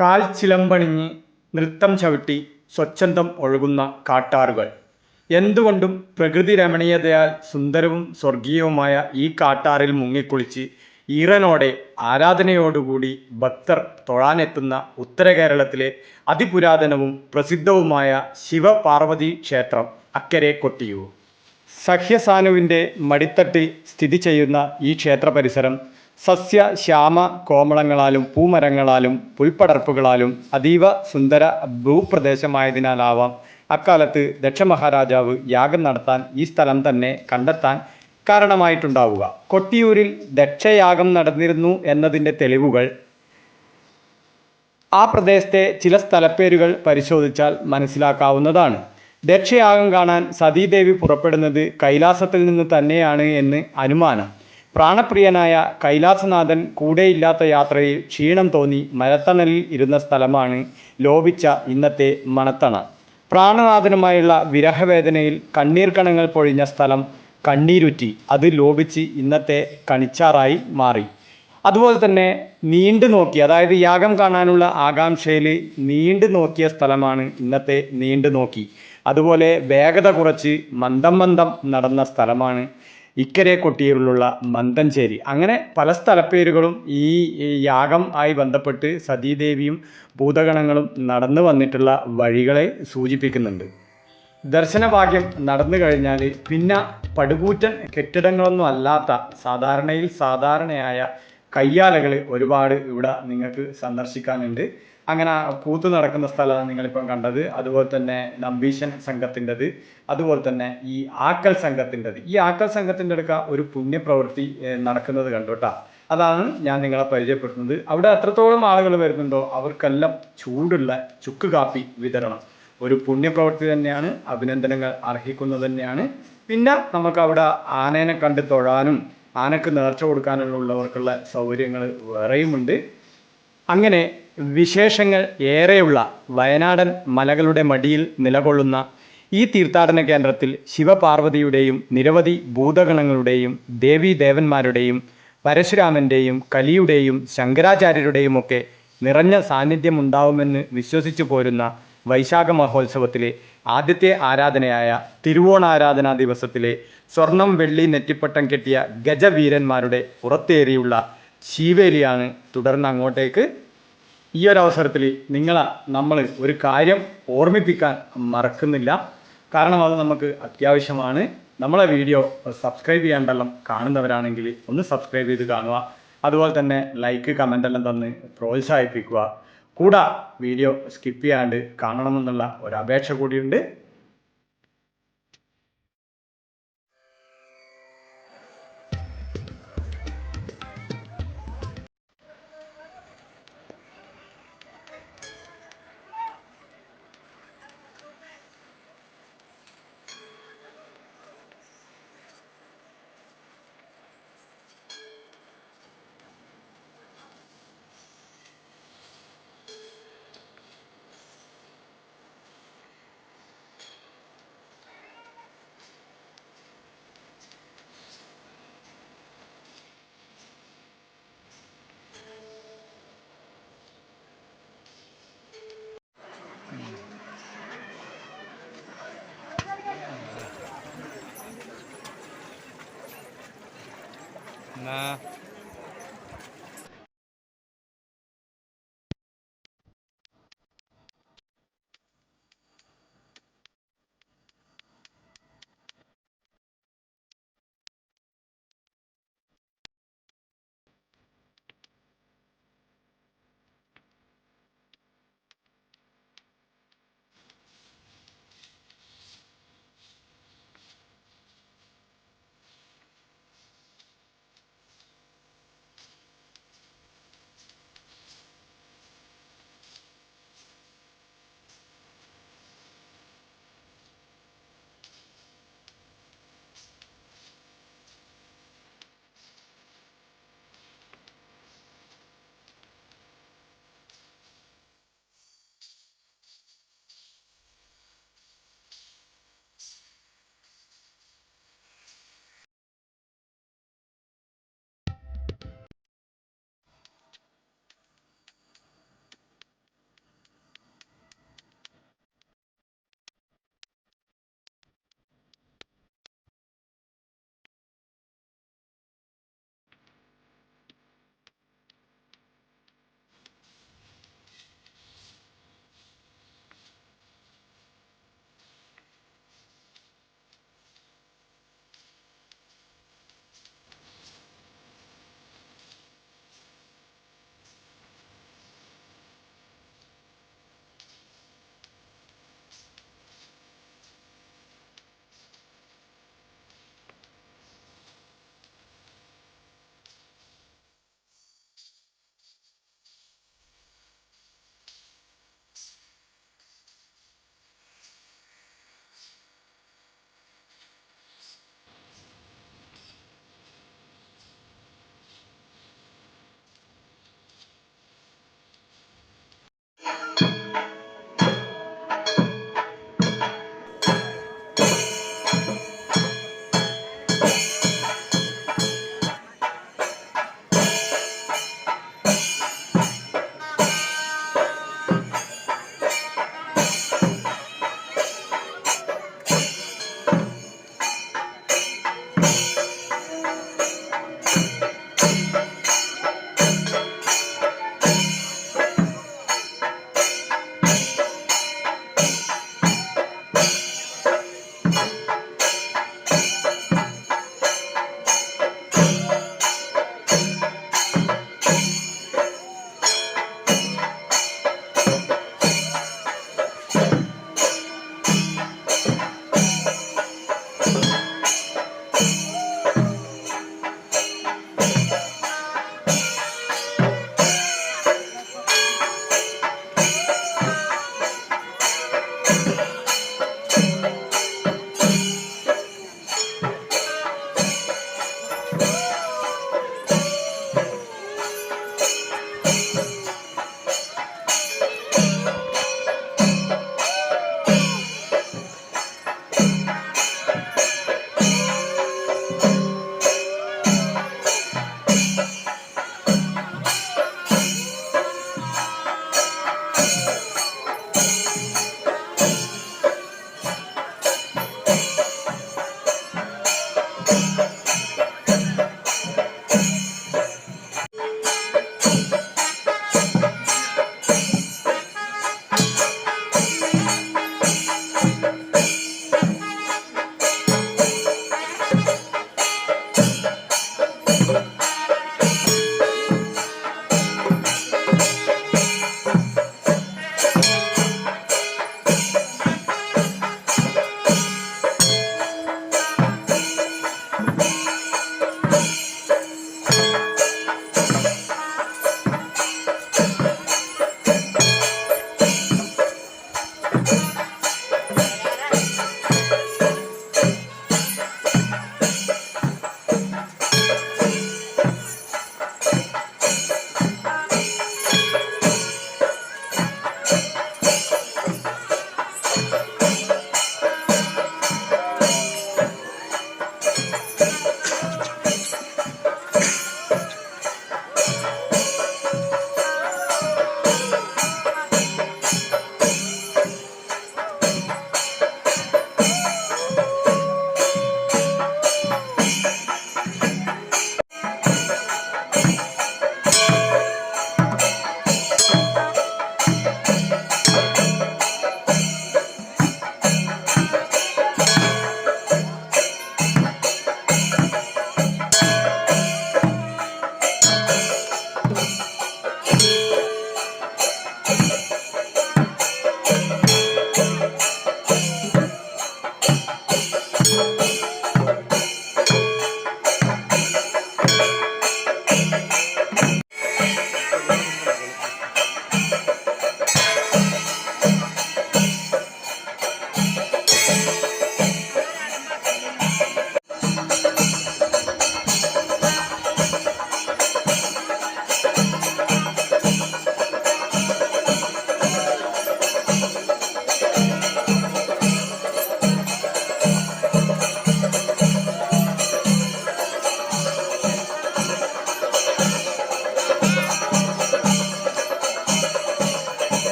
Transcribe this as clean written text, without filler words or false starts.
കാൽ ചിലമ്പണിഞ്ഞ് നൃത്തം ചവിട്ടി സ്വച്ഛന്തം ഒഴുകുന്ന കാട്ടാറുകൾ. എന്തുകൊണ്ടും പ്രകൃതി രമണീയതയാൽ സുന്ദരവും സ്വർഗീയവുമായ ഈ കാട്ടാറിൽ മുങ്ങിക്കുളിച്ച് ഈറനോടെ ആരാധനയോടുകൂടി ഭക്തർ തൊഴാനെത്തുന്ന ഉത്തര കേരളത്തിലെ അതിപുരാതനവും പ്രസിദ്ധവുമായ ശിവപാർവതി ക്ഷേത്രം അക്കരെ കൊട്ടിയൂർ. സഹ്യസാനുവിൻ്റെ മടിത്തട്ടിൽ സ്ഥിതി ചെയ്യുന്ന ഈ ക്ഷേത്ര പരിസരം സസ്യ ശ്യാമ കോമളങ്ങളാലും പൂമരങ്ങളാലും പുൽപ്പടർപ്പുകളാലും അതീവ സുന്ദര ഭൂപ്രദേശമായതിനാലാവാം അക്കാലത്ത് ദക്ഷമഹാരാജാവ് യാഗം നടത്താൻ ഈ സ്ഥലം തന്നെ കണ്ടെത്താൻ കാരണമായിട്ടുണ്ടാവുക. കൊട്ടിയൂരിൽ ദക്ഷയാഗം നടന്നിരുന്നു എന്നതിൻ്റെ തെളിവുകൾ ആ പ്രദേശത്തെ ചില സ്ഥലപ്പേരുകൾ പരിശോധിച്ചാൽ മനസ്സിലാക്കാവുന്നതാണ്. ദക്ഷയാഗം കാണാൻ സതീദേവി പുറപ്പെടുന്നത് കൈലാസത്തിൽ നിന്ന് തന്നെയാണ് എന്ന് അനുമാനം. പ്രാണപ്രിയനായ കൈലാസനാഥൻ കൂടെയില്ലാത്ത യാത്രയിൽ ക്ഷീണം തോന്നി മരത്തണലിൽ ഇരുന്ന സ്ഥലമാണ് ലോപിച്ച ഇന്നത്തെ മണത്തണ. പ്രാണനാഥനുമായുള്ള വിരഹവേദനയിൽ കണ്ണീർ കണങ്ങൾ പൊഴിഞ്ഞ സ്ഥലം കണ്ണീരുറ്റി അത് ലോപിച്ച് ഇന്നത്തെ കണിച്ചാറായി മാറി. അതുപോലെ തന്നെ നീണ്ടു നോക്കി, അതായത് യാഗം കാണാനുള്ള ആകാംക്ഷയിൽ നീണ്ടു നോക്കിയ സ്ഥലമാണ് ഇന്നത്തെ നീണ്ടു നോക്കി. അതുപോലെ വേഗത കുറച്ച് മന്ദം മന്ദം നടന്ന സ്ഥലമാണ് ഇക്കരെ കൊട്ടിയൂരിലുള്ള മന്തഞ്ചേരി. അങ്ങനെ പല സ്ഥലപ്പേരുകളും ഈ യാഗം ആയി ബന്ധപ്പെട്ട് സതീദേവിയും ഭൂതഗണങ്ങളും നടന്നു വന്നിട്ടുള്ള വഴികളെ സൂചിപ്പിക്കുന്നുണ്ട്. ദർശനഭാഗ്യം നടന്നു കഴിഞ്ഞാൽ പിന്നെ പടുകൂറ്റൻ കെട്ടിടങ്ങളൊന്നും അല്ലാത്ത സാധാരണയായ കയ്യാലകൾ ഒരുപാട് ഇവിടെ നിങ്ങൾക്ക് സന്ദർശിക്കാനുണ്ട്. അങ്ങനെ കൂത്ത് നടക്കുന്ന സ്ഥലമാണ് നിങ്ങളിപ്പം കണ്ടത്. അതുപോലെ തന്നെ നമ്പീശൻ സംഘത്തിൻ്റെത്, അതുപോലെ തന്നെ ഈ ആക്കൽ സംഘത്തിൻ്റെത്. ഈ ആക്കൽ സംഘത്തിൻ്റെ അടുക്ക ഒരു പുണ്യപ്രവൃത്തി നടക്കുന്നത് കണ്ടു കേട്ടോ. അതാണ് ഞാൻ നിങ്ങളെ പരിചയപ്പെടുത്തുന്നത്. അവിടെ എത്രത്തോളം ആളുകൾ വരുന്നുണ്ടോ അവർക്കെല്ലാം ചൂടുള്ള ചുക്ക് കാപ്പി വിതരണം ഒരു പുണ്യപ്രവൃത്തി തന്നെയാണ്. അഭിനന്ദനങ്ങൾ അർഹിക്കുന്നത് തന്നെയാണ്. പിന്നെ നമുക്ക് അവിടെ ആനേനെ കണ്ട് തൊഴാനും ആനക്ക് നേർച്ച കൊടുക്കാനുള്ളവർക്കുള്ള സൗകര്യങ്ങൾ വേറെയുമുണ്ട്. അങ്ങനെ വിശേഷങ്ങൾ ഏറെയുള്ള വയനാടൻ മലകളുടെ മടിയിൽ നിലകൊള്ളുന്ന ഈ തീർത്ഥാടന കേന്ദ്രത്തിൽ ശിവപാർവതിയുടെയും നിരവധി ഭൂതഗണങ്ങളുടെയും ദേവീദേവന്മാരുടെയും പരശുരാമൻ്റെയും കലിയുടെയും ശങ്കരാചാര്യരുടെയും ഒക്കെ നിറഞ്ഞ സാന്നിധ്യമുണ്ടാവുമെന്ന് വിശ്വസിച്ചു പോരുന്ന വൈശാഖ മഹോത്സവത്തിലെ ആദ്യത്തെ ആരാധനയായ തിരുവോണാരാധനാ ദിവസത്തിലെ സ്വർണം വെള്ളി നെറ്റിപ്പട്ടം കെട്ടിയ ഗജവീരന്മാരുടെ പുറത്തേറിയുള്ള ശീവേലിയാണ്. തുടർന്ന് അങ്ങോട്ടേക്ക് ഈ ഒരു അവസരത്തിൽ നമ്മൾ ഒരു കാര്യം ഓർമ്മിപ്പിക്കാൻ മറക്കുന്നില്ല. കാരണം അത് നമുക്ക് അത്യാവശ്യമാണ്. നമ്മളെ വീഡിയോ സബ്സ്ക്രൈബ് ചെയ്യാണ്ടെല്ലാം കാണുന്നവരാണെങ്കിൽ ഒന്ന് സബ്സ്ക്രൈബ് ചെയ്ത് കാണുക. അതുപോലെ തന്നെ ലൈക്ക് കമൻ്റെല്ലാം തന്ന് പ്രോത്സാഹിപ്പിക്കുക. കൂടെ വീഡിയോ സ്കിപ്പ് ചെയ്യാണ്ട് കാണണമെന്നുള്ള ഒരു അപേക്ഷ കൂടിയുണ്ട്. Nah.